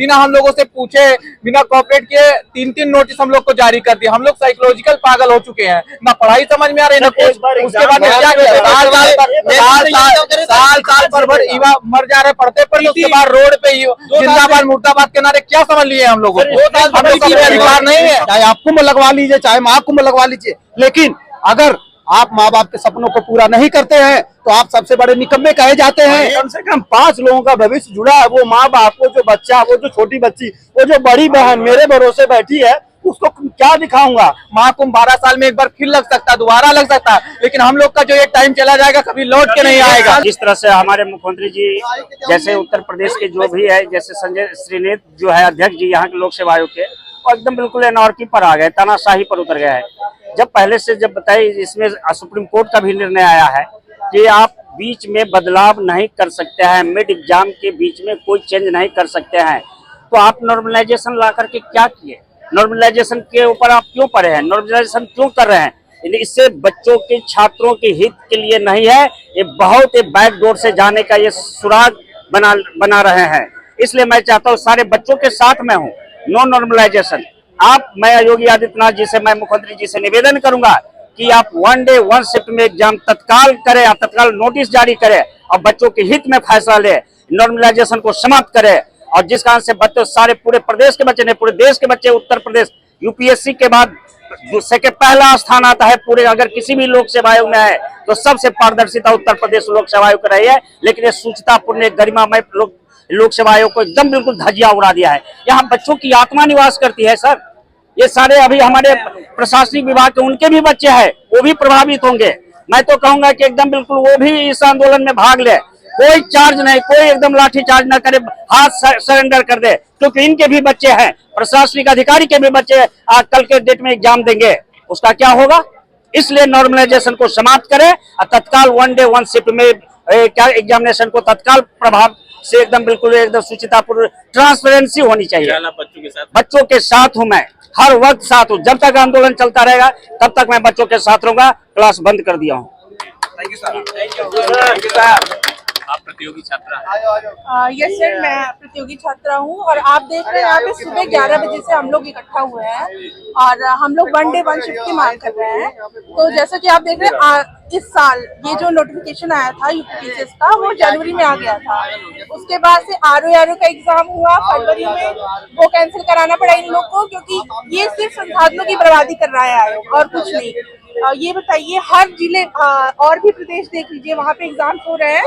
बिना हम लोगों से पूछे, बिना कॉपरेट किए 3-3 नोटिस हम लोग को जारी कर दिया। हम लोग साइकोलॉजिकल पागल हो चुके हैं, ना पढ़ाई समझ में आ रही, ना कुछ। उसके बाद क्या किया, साल पर भर युवा मर जा रहे पढ़ते पर, उसके बाद रोड पे जिंदाबाद मुर्दाबाद के नारे क्या समझ लिए हम लोगों को? अधिकार नहीं है। चाहे आप कुंभ लगवा लीजिए, चाहे महाकुंभ लगवा लीजिए, लेकिन अगर आप माँ बाप के सपनों को पूरा नहीं करते हैं तो आप सबसे बड़े निकम्मे कहे जाते हैं। कम से कम 5 लोगों का भविष्य जुड़ा है, वो माँ बाप, वो जो बच्चा, वो जो छोटी बच्ची, वो जो बड़ी बहन मेरे भरोसे बैठी है, उसको क्या दिखाऊंगा? महाकुंभ 12 साल में एक बार फिर लग सकता है, दोबारा लग सकता है, लेकिन हम लोग का जो ये टाइम चला जाएगा कभी लौट के नहीं आएगा। जिस तरह से हमारे मुख्यमंत्री जी, जैसे उत्तर प्रदेश के जो भी है, जैसे संजय श्रीनेत जो है अध्यक्ष जी यहाँ के लोक सेवा आयोग के, और एकदम बिल्कुल एनआरकी पर आ गए, तानाशाही पर उतर गया है। जब पहले से जब बताइए, इसमें सुप्रीम कोर्ट का भी निर्णय आया है कि आप बीच में बदलाव नहीं कर सकते हैं, मिड एग्जाम के बीच में कोई चेंज नहीं कर सकते हैं, तो आप नॉर्मलाइजेशन ला करके क्या किए? नॉर्मलाइजेशन के ऊपर आप क्यों पड़े हैं? नॉर्मलाइजेशन क्यों कर रहे हैं? इससे बच्चों के, छात्रों के हित के लिए नहीं है, ये बहुत ही बैकडोर से जाने का ये सुराग बना रहे हैं। इसलिए मैं चाहता हूँ सारे बच्चों के साथ में हूँ, नो नॉर्मलाइजेशन। मैं योगी आदित्यनाथ जी से, मैं मुख्यमंत्री जी से निवेदन करूंगा कि आप 1 डे 1 शिफ्ट में एग्जाम तत्काल करें, आप तत्काल नोटिस जारी करें और बच्चों के हित में फैसला ले, नॉर्मलाइजेशन को समाप्त करें। और जिस कारण से बच्चे सारे पूरे प्रदेश के बच्चे नहीं, पूरे देश के बच्चे, उत्तर प्रदेश यूपीएससी के बाद पहला स्थान आता है पूरे, अगर किसी भी लोक सेवा आयोग में है तो सबसे पारदर्शिता उत्तर प्रदेश लोक सेवा आयोग कर रही है। लेकिन ये सूचितापूर्ण गरिमामय लोक सेवा आयोग को एकदम बिल्कुल धजिया उड़ा दिया है। यहाँ बच्चों की आत्मा निवास करती है सर। ये सारे अभी हमारे प्रशासनिक विभाग के उनके भी बच्चे हैं, वो भी प्रभावित होंगे। मैं तो कहूंगा कि एकदम बिल्कुल वो भी इस आंदोलन में भाग ले, कोई चार्ज नहीं, कोई एकदम लाठी चार्ज न करे, हाथ सरेंडर कर दे, क्योंकि इनके भी बच्चे हैं, प्रशासनिक अधिकारी के भी बच्चे आज कल के डेट में एग्जाम देंगे, उसका क्या होगा? इसलिए नॉर्मलाइजेशन को समाप्त करें और तत्काल 1 डे 1 शिफ्ट में क्या एग्जामिनेशन को तत्काल प्रभाव से एकदम बिल्कुल एकदम सूचितापूर्ण ट्रांसपेरेंसी होनी चाहिए। बच्चों के साथ हूं मैं, हर वक्त साथ हूं, जब तक आंदोलन चलता रहेगा तब तक मैं बच्चों के साथ रहूंगा। क्लास बंद कर दिया हूँ। Thank you sir. आप प्रतियोगी छात्रा हैं? यस सर, मैं प्रतियोगी छात्रा हूँ और आप देख रहे हैं यहाँ पे सुबह 11 बजे से हम लोग इकट्ठा हुए हैं और हम लोग 1 डे 1 शिफ्ट की मांग कर रहे हैं। तो जैसा कि आप देख रहे हैं, इस साल ये जो नोटिफिकेशन आया था यूपीएससी का, वो जनवरी में आ गया था। उसके बाद से आरओ का एग्जाम हुआ फरवरी में, वो कैंसिल कराना पड़ा इन लोग को, क्योंकि ये सिर्फ संसाधनों की बर्बादी कर रहा है आयोग और कुछ नहीं। ये बताइए, हर जिले और भी प्रदेश देख लीजिए, वहाँ पे एग्जाम हो रहे हैं,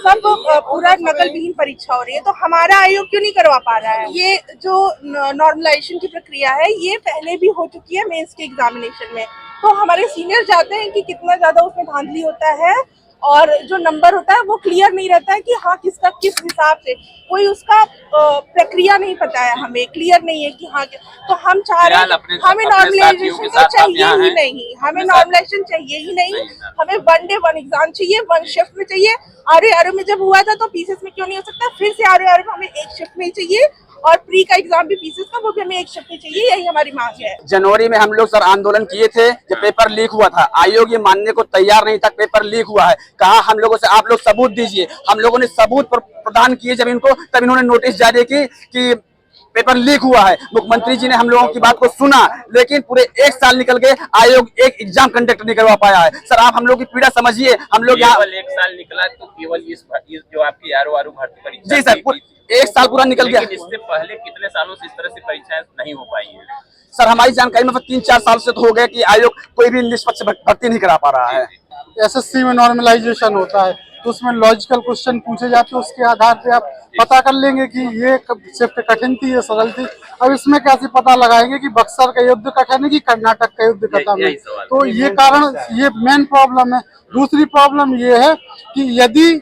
सब पूरा नकल विहीन परीक्षा हो रही है। तो हमारा आयोग क्यों नहीं करवा पा रहा है? ये जो नॉर्मलाइजेशन की प्रक्रिया है, ये पहले भी हो चुकी है मेंस के एग्जामिनेशन में। तो हमारे सीनियर जानते हैं कि कितना ज्यादा उसमें धांधली होता है और जो नंबर होता है वो क्लियर नहीं रहता है कि हाँ किसका किस हिसाब से, कोई उसका प्रक्रिया नहीं पता है, हमें क्लियर नहीं है कि हाँ। तो हम चाह रहे हैं, हमें नॉर्मलाइजेशन तो चाहिए ही नहीं, हमें नॉर्मलाइजेशन चाहिए ही नहीं, हमें 1 डे 1 एग्जाम चाहिए, 1 शिफ्ट में चाहिए। आरओ में जब हुआ था तो पीसीएस में क्यों नहीं हो सकता? फिर से आरओ में हमें 1 शिफ्ट में ही चाहिए और प्री का एग्जाम भी पीसीएस का, वो भी हमें 1 शिफ्ट में चाहिए। यही हमारी मांग है। जनवरी में हम लोग सर आंदोलन किए थे जब पेपर लीक हुआ था, आयोग ये मानने को तैयार नहीं था पेपर लीक हुआ है। कहा हम लोगों से आप लोग सबूत दीजिए, हम लोगों ने सबूत प्रदान किए जब इनको, तब इन्होंने नोटिस जारी की कि पेपर लीक हुआ है। मुख्यमंत्री जी ने हम लोगों की बात को सुना, लेकिन पूरे 1 साल निकल गए, आयोग एक एग्जाम कंडक्ट नहीं करवा पाया है। सर आप हम लोग की पीड़ा समझिए। हम लोग यहाँ 1 साल निकला तो केवल इस जो आपकी आरओ भर्ती परीक्षा, जी सर, 1 साल पूरा निकल गया। इससे पहले कितने सालों से इस तरह से परीक्षाएं नहीं हो पाई है? सर हमारी जानकारी में 3-4 साल से तो हो गया कि आयोग कोई भी निष्पक्ष भर्ती नहीं करा पा रहा है। एसएससी में नॉर्मलाइजेशन होता है तो उसमें लॉजिकल क्वेश्चन पूछे जाते हैं, उसके आधार पे आप पता कर लेंगे कि ये शिफ्ट कठिन थी, ये सरल थी। अब इसमें कैसे पता लगाएंगे कि बक्सर का युद्ध कठिन है कि कर्नाटक का युद्ध कठिन है? तो ये कारण, ये मेन प्रॉब्लम है। दूसरी प्रॉब्लम ये है कि यदि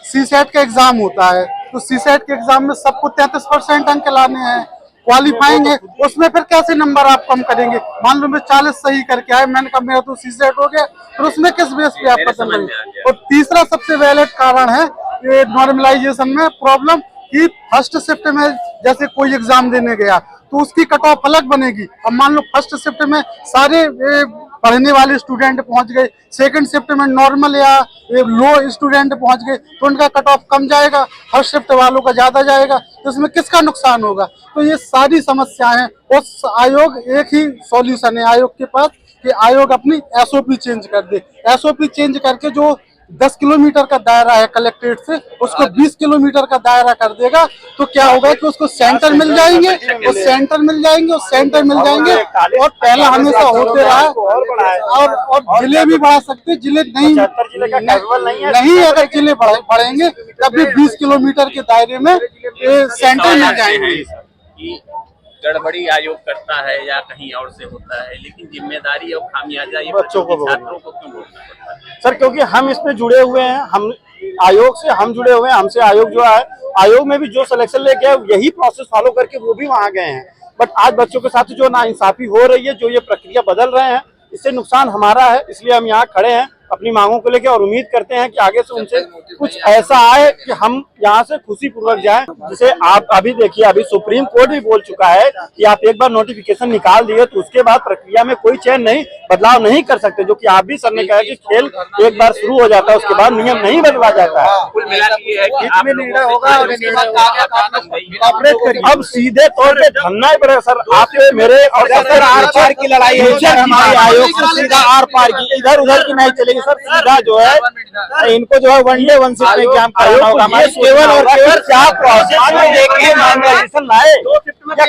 सीसेट का एग्जाम होता है तो सीसेट के एग्जाम में सबको 33% अंक लाने हैं, क्वालिफाइंग है, उसमें फिर कैसे नंबर आप कम करेंगे? मान लो मैं 40 सही करके आए, मैंने कहा मेरा तो सीसेट हो गया, फिर उसमें किस बेस पे आप खत्म करेंगे? और तीसरा सबसे वैलिड कारण है ये नॉर्मलाइजेशन में प्रॉब्लम कि 1st शिफ्ट में जैसे कोई एग्जाम देने गया तो उसकी कट ऑफ अलग बनेगी। अब मान लो 1st शिफ्ट में सारे पढ़ने वाले स्टूडेंट पहुंच गए, सेकंड शिफ्ट में नॉर्मल या लो स्टूडेंट पहुंच गए तो उनका कट ऑफ कम जाएगा, हर शिफ्ट वालों का ज्यादा जाएगा, तो इसमें किसका नुकसान होगा। तो ये सारी समस्याएं, उस आयोग एक ही सॉल्यूशन है आयोग के पास कि आयोग अपनी एसओपी चेंज कर दे। एसओपी चेंज करके जो 10 किलोमीटर का दायरा है कलेक्ट्रेट से उसको 20 किलोमीटर का दायरा कर देगा, तो क्या होगा कि उसको सेंटर मिल जाएंगे, उस सेंटर मिल जाएंगे, उस सेंटर मिल जाएंगे। और पहला हमेशा होते रहा और जिले भी बढ़ा सकते, जिले नहीं अगर जिले बढ़ेंगे तब भी 20 किलोमीटर के दायरे में सेंटर मिल जाएंगे। गड़बड़ी आयोग करता है या कहीं और से होता है, लेकिन जिम्मेदारी और खामियाजा ये बच्चों को, छात्रों को क्यों भुगतना पड़ता है? सर क्योंकि हम इसमें जुड़े हुए हैं, हम आयोग से हम जुड़े हुए हैं, हमसे आयोग जो है, आयोग में भी जो सिलेक्शन लेके आए यही प्रोसेस फॉलो करके वो भी वहाँ गए हैं। बट आज बच्चों के साथ जो नाइंसाफी हो रही है, जो ये प्रक्रिया बदल रहे हैं, इससे नुकसान हमारा है। इसलिए हम यहाँ खड़े हैं अपनी मांगों को लेकर और उम्मीद करते हैं कि आगे से उनसे कुछ ऐसा आए कि हम यहाँ से खुशी पूर्वक जाएं। जैसे आप अभी देखिए, अभी सुप्रीम कोर्ट भी बोल चुका है कि आप एक बार नोटिफिकेशन निकाल दिए तो उसके बाद प्रक्रिया में कोई चेंज नहीं, बदलाव नहीं कर सकते। जो कि आप भी सर ने कहा कि खेल एक बार शुरू हो जाता है उसके बाद नियम नहीं बदला जाता है। कुल मिला के ये है कि आप निर्णय होगा और अब सीधे तौर पे धरना ही पड़ेगा सर। आप मेरे और आर पार की लड़ाई है हमारे आयोग से, सीधा आर पार की, इधर उधर की नहीं चलेगी सर। सीधा जो है इनको जो है वनडे वन शिफ्ट में एग्जाम कराना होगा। केवल और केवल क्या प्रोसेस देखिए, नॉर्मलाइजेशन लाए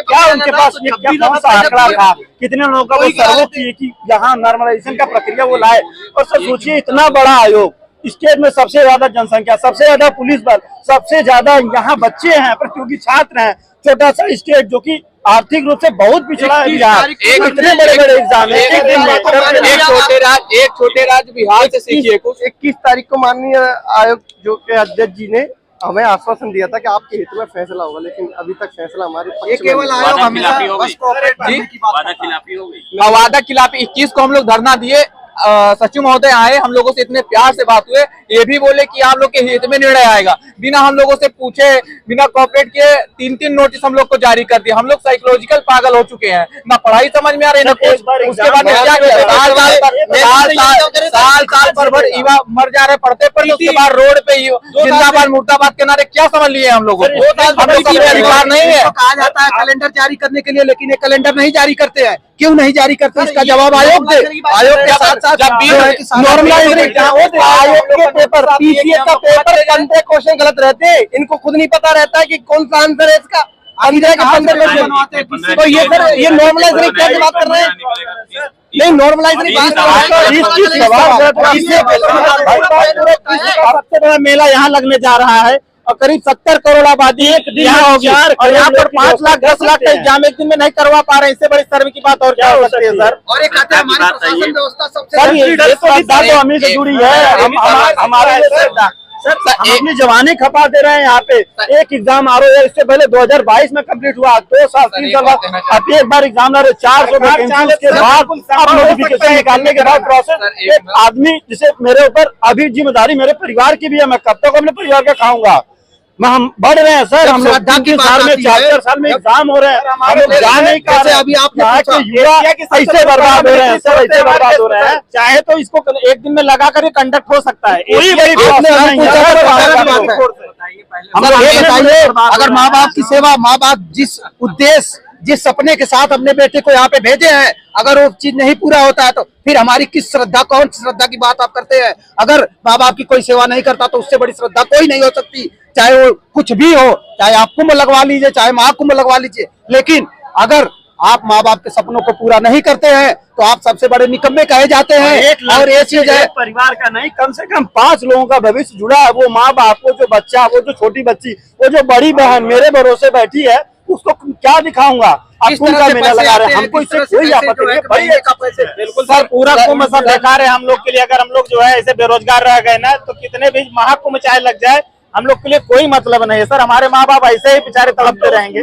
क्या उनके पास क्या कौन सा आंकड़ा था, कितने लोगों का वो सर्वे किए कि यहाँ नॉर्मलाइजेशन का प्रक्रिया वो लाए। और सर सोचिए, इतना बड़ा आयोग, स्टेट में सबसे ज्यादा जनसंख्या, सबसे ज्यादा पुलिस बल, सबसे ज्यादा यहाँ बच्चे हैं, प्रतियोगी छात्र हैं, छोटा सा स्टेट जो कि आर्थिक रूप से बहुत पिछड़ा है बिहार। इतने बड़े बड़े एग्जाम है, एक छोटे राज्य बिहार से सीखिए कुछ। 21 तारीख को माननीय आयोग जो के अध्यक्ष जी ने हमें आश्वासन दिया था कि आपके हित में फैसला होगा, लेकिन अभी तक फैसला हमारे पक्ष में केवल आयोग हमेशा बस कोऑपरेट करने की बात वादा खिलाफी हो गई। वादा खिलाफी 21 को हम लोग धरना दिए, सचिव महोदय आए, हम लोगों से इतने प्यार से बात हुए, ये भी बोले कि आप लोग के हित में निर्णय आएगा। बिना हम लोगों से पूछे, बिना कोऑपरेट किए 3-3 नोटिस हम लोग को जारी कर दिया। हम लोग साइकोलॉजिकल पागल हो चुके हैं, ना पढ़ाई समझ में आ रही, ना कुछ। उसके बाद क्या किया, साल भर युवा मर जा रहे पढ़ते पर, उसके बाद रोड पे जिंदाबाद मुर्दाबाद के नारे क्या समझ लिए हम लोगों को। हम लोग का अधिकार नहीं है। कहा जाता है कैलेंडर जारी करने के लिए, लेकिन ये कैलेंडर नहीं जारी करते हैं। क्यों नहीं जारी करते, इसका जवाब आयोग दे। आयोग के साथ साथ जब भी नॉर्मलाइजेशन आयोग के पेपर, पीसीए का पेपर, 15 क्वेश्चन गलत रहते हैं। इनको खुद नहीं पता रहता है कि कौन सा आंसर है इसका। 15 के 15 क्वेश्चन, तो ये सर ये नॉर्मलाइजेशन क्या बात कर रहे हैं? नहीं, नॉर्मलाइजेशन सबसे बड़ा मेला यहाँ लगने जा रहा है और करीब 70 करोड़ आबादी एक दिन में होगी और यहाँ पर 5 लाख 10 लाख का एग्जाम एक दिन में नहीं करवा पा रहे हैं। इससे बड़ी सर्वे की बात और क्या हो सकती है सर? और एक कहते हैं हमारी प्रशासन व्यवस्था सबसे सर ये तो हमें से जुड़ी है, हमारे सर हम अपनी जवानी खपा दे रहे हैं। यहाँ पे एक एग्जाम आ रहा है, इससे पहले 2022 में कंप्लीट हुआ, 2 साल 3 साल बाद अब एक बार एग्जाम आ रहे, 400 वैकेंसी के बाद अब नोटिफिकेशन निकालने के बाद प्रोसेस। एक आदमी जिसे मेरे ऊपर अभी जिम्मेदारी मेरे परिवार की भी है, मैं कब तक अपने परिवार का खाऊंगा। हम बढ़ रहे हैं सर, हम लोग 3 साल में 4 साल में एग्जाम हो रहे हैं, हम लोग जा नहीं कर रहे। अभी आप यहाँ के युवा ऐसे बर्बाद हो रहे हैं सर, ऐसे बर्बाद हो रहे हैं। चाहे तो इसको एक दिन में लगा कर कंडक्ट हो सकता है। अगर माँ बाप की सेवा, माँ बाप जिस उद्देश्य, जिस सपने के साथ अपने बेटे को यहाँ पे भेजे हैं, अगर वो चीज नहीं पूरा होता है तो फिर हमारी किस श्रद्धा, कौन सी श्रद्धा की बात आप करते हैं? अगर माँ बाप की कोई सेवा नहीं करता तो उससे बड़ी श्रद्धा कोई नहीं हो सकती, चाहे वो कुछ भी हो, चाहे आप कुंभ लगवा लीजिए, चाहे महाकुंभ लगवा लीजिए। लेकिन अगर आप माँ बाप के सपनों को पूरा नहीं करते हैं तो आप सबसे बड़े निकम्मे कहे जाते हैं। और ये चीज है, परिवार का नहीं, कम से कम 5 लोगों का भविष्य जुड़ा है। वो माँ बाप, वो जो बच्चा, वो जो छोटी बच्ची, वो जो बड़ी बहन मेरे भरोसे बैठी है, उसको क्या दिखाऊंगा? कुंभ का मेला लगा रहे हैं, हमको इससे कोई आपत्ति नहीं। बिल्कुल सर, पूरा कुंभ सब बेकार है हम लोग के लिए। अगर हम लोग जो है ऐसे बेरोजगार रह गए ना, तो कितने भी महाकुंभ चाहे लग जाए, हम लोग के लिए कोई मतलब नहीं है सर। हमारे माँ बाप ऐसे ही बेचारे तड़पते रहेंगे।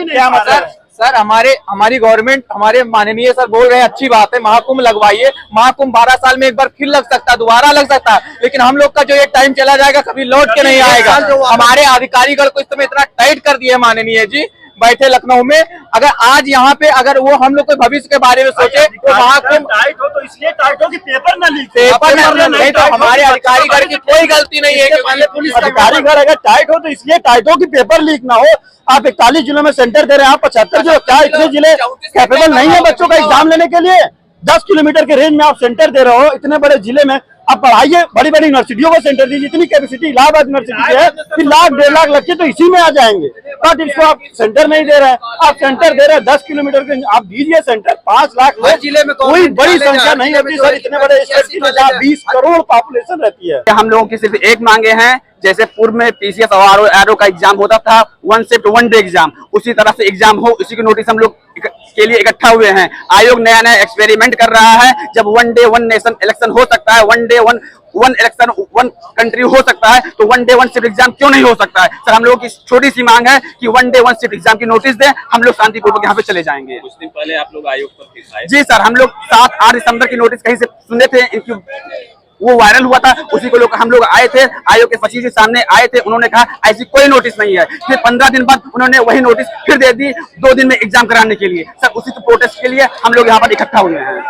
क्या मतलब सर, हमारी गवर्नमेंट, हमारे माननीय सर बोल रहे हैं, अच्छी बात है, महाकुंभ लगवाइए। महाकुंभ 12 साल में एक बार फिर लग सकता है, दोबारा लग सकता है, लेकिन हम लोग का जो एक टाइम चला जाएगा कभी लौट के नहीं आएगा। हमारे अधिकारीगण को इस समय इतना टाइट कर दिया है माननीय जी, बैठे लखनऊ में। अगर आज यहाँ पे अगर वो हम लोग के भविष्य के बारे में सोचे तो वहाँ के टाइट हो तो इसलिए टाइट हो कि पेपर ना लीक नहीं तो हमारे अधिकारी घर की कोई गलती नहीं है कि पहले पुलिस अधिकारी घर अगर टाइट हो तो इसलिए टाइट हो कि पेपर लीक ना हो। आप 41 जिलों में सेंटर दे रहे हैं, आप 75 जो क्या इतने जिले कैपेबल नहीं है बच्चों का एग्जाम लेने के लिए? 10 किलोमीटर के रेंज में आप सेंटर दे रहे हो इतने बड़े जिले में। आप पढ़ाइए, बड़ी बड़ी यूनिवर्सिटियों को सेंटर दीजिए। इतनी कैपेसिटी इलाहाबाद यूनिवर्सिटी की है कि 1 लाख 1.5 लाख लड़के तो इसी में आ जाएंगे, बट इसको आप सेंटर नहीं दे रहे हैं। आप सेंटर दे रहे हैं 10 किलोमीटर के, आप दीजिए सेंटर। 5 लाख जिले में कोई बड़ी संख्या नहीं होती सर, इतने बड़े स्टेट की जहाँ 20 करोड़ पॉपुलेशन रहती है। हम लोगों की सिर्फ एक मांगे हैं, जैसे पूर्व में पीसीएस और एरो का एग्जाम होता था, 1 शिफ्ट 1 डे एग्जाम, उसी तरह से एग्जाम हो, उसी की नोटिस हम लोग के लिए इकट्ठा हुए हैं। आयोग नया नया एक्सपेरिमेंट कर रहा है। जब 1 डे 1 नेशन इलेक्शन हो सकता है, 1 डे 1 इलेक्शन 1 कंट्री हो सकता है, तो 1 डे 1 शिफ्ट एग्जाम क्यों नहीं हो सकता है? सर हम लोगों की छोटी सी मांग है कि 1 डे 1 शिफ्ट एग्जाम की नोटिस दें, हम लोग शांतिपूर्वक यहाँ पे चले जाएंगे। कुछ दिन पहले आप लोग आयोग पर फिर आए। जी सर, हम लोग 7-8 दिसंबर की नोटिस कहीं से सुने थे, इनकी वो वायरल हुआ था, उसी को हम लोग आए थे, आयोग के सचिव के सामने आए थे, उन्होंने कहा ऐसी कोई नोटिस नहीं है। फिर 15 दिन बाद उन्होंने वही नोटिस फिर दे दी 2 दिन में एग्जाम कराने के लिए। सर उसी प्रोटेस्ट के लिए हम लोग यहाँ पर इकट्ठा हुए हैं।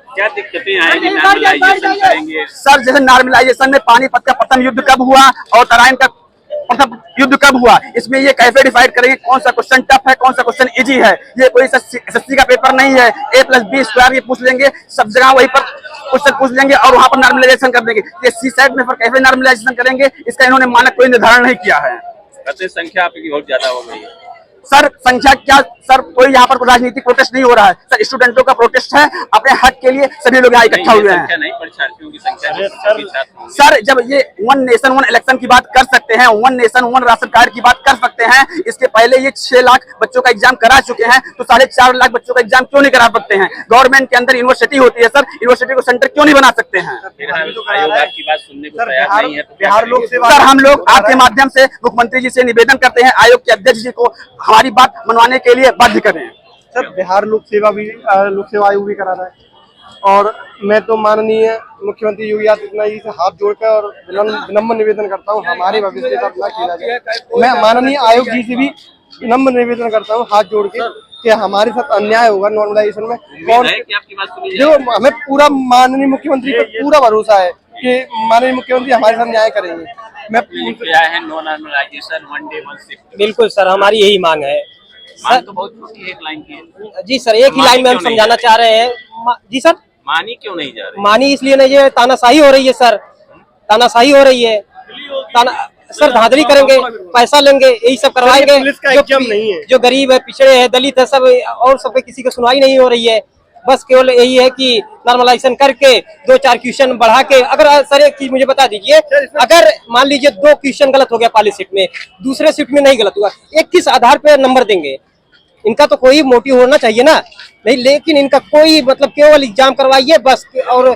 क्या दिक्कतें आएंगी नॉर्मलाइजेशन करेंगे? सर जैसे नॉर्मलाइजेशन में पानीपत का प्रथम युद्ध कब हुआ और तराइन का प्रथम युद्ध कब हुआ, इसमें ये कैसे डिसाइड करेंगे कौन सा क्वेश्चन टफ है, कौन सा क्वेश्चन इजी है? ये कोई एसएससी का पेपर नहीं है, A+B² ये पूछ लेंगे, सब जगह वही पर क्वेश्चन पूछ लेंगे और वहां पर नॉर्मलाइजेशन कर देंगे। ये C-सेट में कैसे नॉर्मलाइजेशन करेंगे, इसका इन्होंने मानक कोई निर्धारण नहीं किया है। कहते संख्या आपकी बहुत ज्यादा हो गई है। सर संख्या क्या सर, कोई यहाँ पर राजनीतिक प्रोटेस्ट नहीं हो रहा है सर, स्टूडेंटों का प्रोटेस्ट है, अपने हक के लिए सभी लोग यहाँ इकट्ठा हुए हैं। नहीं, परीक्षार्थियों की संख्या सर जब ये 1 नेशन 1 इलेक्शन की बात कर सकते हैं, 1 नेशन 1 राशन कार्ड की बात कर सकते हैं, इसके पहले ये 6 लाख बच्चों का एग्जाम करा चुके हैं, तो 4.5 लाख बच्चों का एग्जाम क्यों नहीं करा सकते हैं? गवर्नमेंट के अंदर यूनिवर्सिटी होती है सर, यूनिवर्सिटी को सेंटर क्यों नहीं बना सकते हैं? आयोग आपकी बात सुनने को तैयार नहीं है। बिहार लोक सेवा सर हम लोग आपके माध्यम से मुख्यमंत्री जी से निवेदन करते हैं, आयोग के अध्यक्ष जी को हमारी बात मनवाने के लिए बाध्य करें। सर बिहार लोक सेवा आयोग भी करा रहा है और मैं तो माननीय मुख्यमंत्री योगी आदित्यनाथ जी से हाथ जोड़कर और विनम्र निवेदन करता हूँ हमारे भविष्य के साथ ना किया जाए। मैं माननीय आयोग जी से भी विनम्र निवेदन करता हूँ हाथ जोड़ के कि हमारे साथ अन्याय होगा नॉर्मलाइजेशन में। कौन जो हमें पूरा माननीय मुख्यमंत्री पर पूरा भरोसा है कि माननीय मुख्यमंत्री हमारे साथ न्याय करेंगे। मैं नो नॉर्मलाइजेशन 1 डे 1 शिफ्ट। बिल्कुल सर, हमारी यही मांग है। मांग तो बहुत छोटी है, एक लाइन की है। जी सर, एक ही लाइन में हम समझाना चाह रहे हैं। जी सर, मानी क्यों नहीं जा रही? मानी इसलिए नहीं है, तानाशाही हो रही है सर, तानाशाही हो रही है। सर धांधली करेंगे, पैसा लेंगे, यही सब करवाएंगे। पुलिस का एग्जाम नहीं है। जो गरीब है, पिछड़े है, दलित है, सब और सब पे किसी की सुनवाई नहीं हो रही है। बस केवल यही है कि नॉर्मलाइजेशन करके 2-4 क्वेश्चन बढ़ा के, अगर सर एक चीज मुझे बता दीजिए, अगर मान लीजिए 2 क्वेश्चन गलत हो गया पहले शिफ्ट में, दूसरे शिफ्ट में नहीं गलत हुआ, एक किस आधार पे नंबर देंगे? इनका तो कोई मोटिव होना चाहिए ना, नहीं, लेकिन इनका कोई मतलब केवल एग्जाम करवाइए बस। और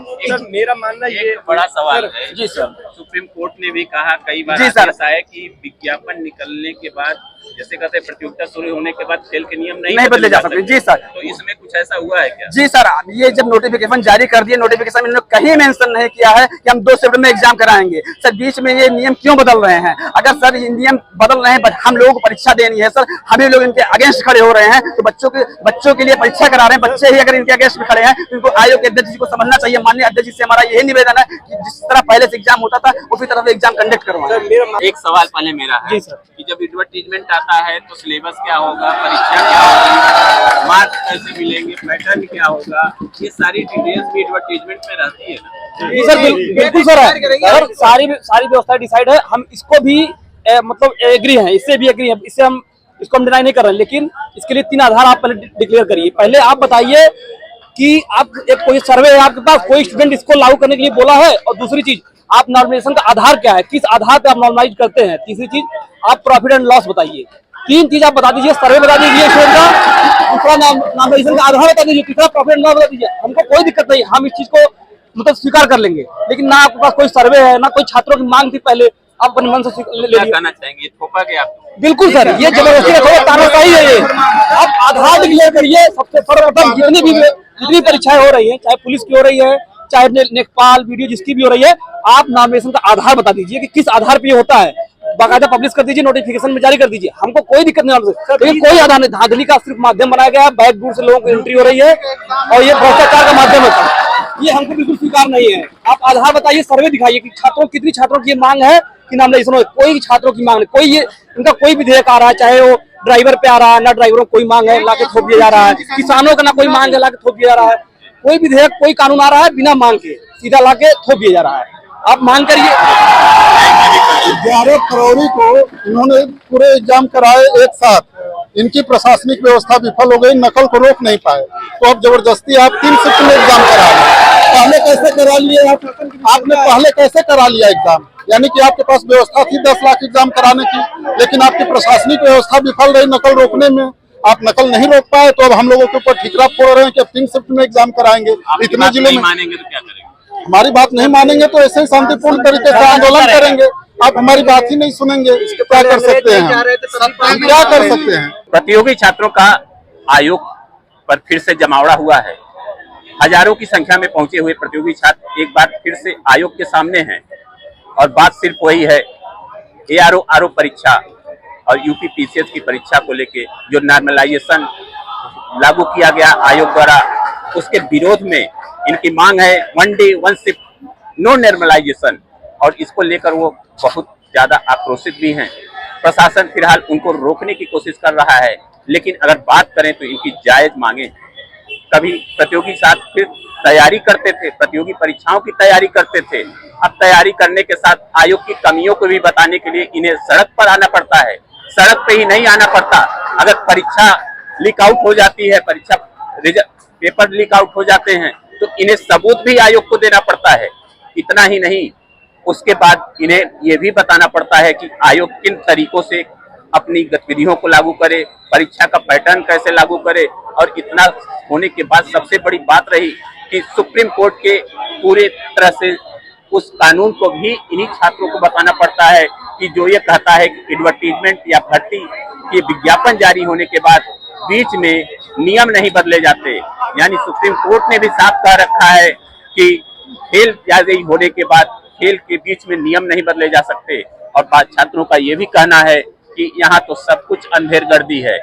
मेरा मानना ये बड़ा सवाल है। जी सर, सुप्रीम कोर्ट ने भी कहा कई बार जी सर, ऐसा है कि विज्ञापन निकलने के बाद, जैसे कहते हैं प्रतियोगिता शुरू होने के बाद खेल के नियम नहीं बदले जा सकते। जी सर, तो इसमें कुछ ऐसा हुआ है क्या? जी सर, ये जब नोटिफिकेशन जारी कर दिए, नोटिफिकेशन में इन्होंने कहीं मेंशन नहीं किया है कि हम 2 शिफ्ट में एग्जाम कराएंगे। सर बीच में ये नियम क्यों बदल रहे हैं? अगर सर ये नियम बदल रहे हैं, बट हम लोगों को परीक्षा देनी है सर, हम लोग इनके अगेंस्ट खड़े हो रहे हैं, तो बच्चों के लिए परीक्षा करा रहे हैं, बच्चे ही अगर इनके अगेंस्ट में खड़े हैं तो इनको आयोग के अध्यक्ष जी को समझना चाहिए। माननीय अध्यक्ष जी से हमारा यही निवेदन है कि जिस तरह पहले से एग्जाम होता था उसी तरह से एग्जाम कंडक्ट करवाएं। एक सवाल पहले मेरा है कि जब एडवर्टीजमेंट आता है तो सिलेबस क्या होगा, परीक्षा क्या होगी, मार्क्स कैसे मिलेंगे, पैटर्न क्या होगा, ये सारी डिटेल्स भी एडवर्टीजमेंट में रहती है ना? जी सर, बिल्कुल सर है, सारी व्यवस्था डिसाइड है। हम इसको भी मतलब एग्री है, इससे भी एग्री है, इससे हम इसको हम डिनाई नहीं कर रहे हैं, लेकिन इसके लिए 3 आधार आप पहले डिक्लेयर करिए। पहले आप बताइए कि आप एक कोई सर्वे है आपके पास, कोई स्टूडेंट इसको लागू करने के लिए बोला है, और दूसरी चीज आप नॉर्मलाइजेशन का आधार क्या है, किस आधार पे आप नॉर्मलाइज करते हैं, तीसरी चीज आप प्रॉफिट एंड लॉस बताइए। 3 चीज आप बता दीजिए, सर्वे बता दीजिए स्टूडेंट का, दूसरा नॉर्मलाइजेशन का आधार बता दीजिए, तीसरा प्रॉफिट एंड लॉस बता दीजिए। हमको कोई दिक्कत नहीं, हम इस चीज को मतलब स्वीकार कर लेंगे, लेकिन ना आपके पास कोई सर्वे है, ना कोई छात्रों की मांग थी, पहले आप अपने मन से ले क्या कहना चाहेंगे? थोपा के आप? बिल्कुल सर, ये जबरदस्ती का तानाशाही है। ये आप आधार डिक्लेयर करिए। सबसे सर्वप्रथम जितनी परीक्षाएं हो रही है, चाहे पुलिस की हो रही है, चाहे लेखपाल, वीडियो जिसकी भी हो रही है, आप नॉमिनेशन का आधार बता दीजिए कि किस आधार पे होता है। बाकायदा पब्लिश कर दीजिए, नोटिफिकेशन में जारी कर दीजिए, हमको कोई दिक्कत नहीं है। लेकिन कोई आधार नहीं, धांधली का सिर्फ माध्यम बनाया गया है, बैक डोर से लोगों को एंट्री हो रही है और ये भ्रष्टाचार का माध्यम है, ये हमको बिल्कुल स्वीकार नहीं है। आप आधार बताइए, सर्वे दिखाइए कि कितनी छात्रों की मांग है कि नॉमिनेशन हो। कोई छात्रों की मांग नहीं, कोई ये इनका कोई विधेयक आ रहा है, चाहे वो ड्राइवर पे आ रहा है, ना ड्राइवरों को कोई मांग है लाके थोप दिया जा रहा है, किसानों का ना कोई मांग है लाके थोप दिया जा रहा है। कोई विधेयक कोई कानून आ रहा है बिना मांग के सीधा लाके थोप दिया जा रहा है। आप मांग करिए। 11 फरवरी को इन्होंने पूरे एग्जाम कराए एक साथ, इनकी प्रशासनिक व्यवस्था विफल हो गई, नकल को रोक नहीं पाए, तो अब जबरदस्ती आप 3 शिफ्ट में एग्जाम करा रहे। पहले कैसे करा लिए आपने पहले कैसे करा लिया एग्जाम? यानी कि आपके पास व्यवस्था थी 10 लाख एग्जाम कराने की, लेकिन आपकी प्रशासनिक व्यवस्था विफल रही नकल रोकने में, आप नकल नहीं रोक पाए, तो अब हम लोगों के ऊपर ठिकरा फोड़ रहे हैं कि अब 3 शिफ्ट में एग्जाम कराएंगे। इतने जिलों में मानेंगे तो क्या करेंगे? हमारी बात नहीं मानेंगे तो ऐसे ही शांतिपूर्ण तरीके से आंदोलन करेंगे। आप हमारी बात ही नहीं सुनेंगे, क्या कर सकते हैं हम क्या कर सकते हैं? प्रतियोगी छात्रों का आयोग पर फिर से जमावड़ा हुआ है। हजारों की संख्या में पहुंचे हुए प्रतियोगी छात्र एक बार फिर से आयोग के सामने हैं और बात सिर्फ वही है, ARO RO परीक्षा और यूपी PCS की परीक्षा को लेके जो नॉर्मलाइजेशन लागू किया गया आयोग द्वारा, उसके विरोध में इनकी मांग है 1 डे 1 शिफ्ट नो नॉर्मलाइजेशन, और इसको लेकर वो बहुत ज्यादा आक्रोशित भी हैं। प्रशासन फिलहाल उनको रोकने की कोशिश कर रहा है, लेकिन अगर बात करें तो इनकी जायज मांगे। कभी प्रतियोगी छात्र फिर तैयारी करते थे, प्रतियोगी परीक्षाओं की तैयारी करते थे, अब तैयारी करने के साथ आयोग की कमियों को भी बताने के लिए इन्हें सड़क पर आना पड़ता है। सड़क पे ही नहीं आना पड़ता, अगर परीक्षा लीक आउट हो जाती है, परीक्षा पेपर लीक आउट हो जाते हैं तो इन्हें सबूत भी आयोग को देना पड़ता है। इतना ही नहीं, उसके बाद इन्हें यह भी बताना पड़ता है कि आयोग किन तरीकों से अपनी गतिविधियों को लागू करे, परीक्षा का पैटर्न कैसे लागू करे, और इतना होने के बाद सबसे बड़ी बात रही कि सुप्रीम कोर्ट के पूरे तरह से उस कानून को भी इन्हीं छात्रों को बताना पड़ता है कि जो ये कहता है कि एडवर्टीजमेंट या भर्ती के विज्ञापन जारी होने के बाद बीच में नियम नहीं बदले जाते। यानी सुप्रीम कोर्ट ने भी साफ कह रखा है कि खेल जारी होने के बाद खेल के बीच में नियम नहीं बदले जा सकते। और छात्रों का ये भी कहना है कि यहाँ तो सब कुछ अंधेरगर्दी है,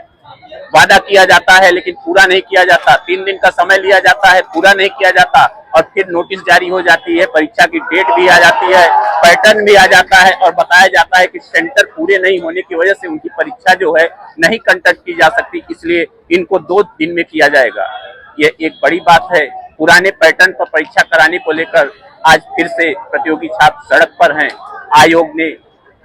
वादा किया जाता है लेकिन पूरा नहीं किया जाता, 3 दिन का समय लिया जाता है, पूरा नहीं किया जाता, और फिर नोटिस जारी हो जाती है, परीक्षा की डेट भी आ जाती है, पैटर्न भी आ जाता है, और बताया जाता है कि सेंटर पूरे नहीं होने की वजह से उनकी परीक्षा जो है नहीं कंडक्ट की जा सकती, इसलिए इनको 2 दिन में किया जाएगा। ये एक बड़ी बात है। पुराने पैटर्न पर परीक्षा कराने को लेकर आज फिर से प्रतियोगी छात्र सड़क पर हैं। आयोग ने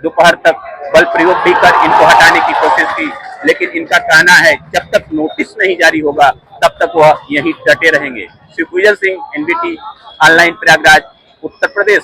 दोपहर तक बल प्रयोग भी कर इनको हटाने की कोशिश की, लेकिन इनका कहना है जब तक नोटिस नहीं जारी होगा तब तक वह यहीं डटे रहेंगे। Shivpujan Singh, NBT online, Prayagraj, Uttar Pradesh.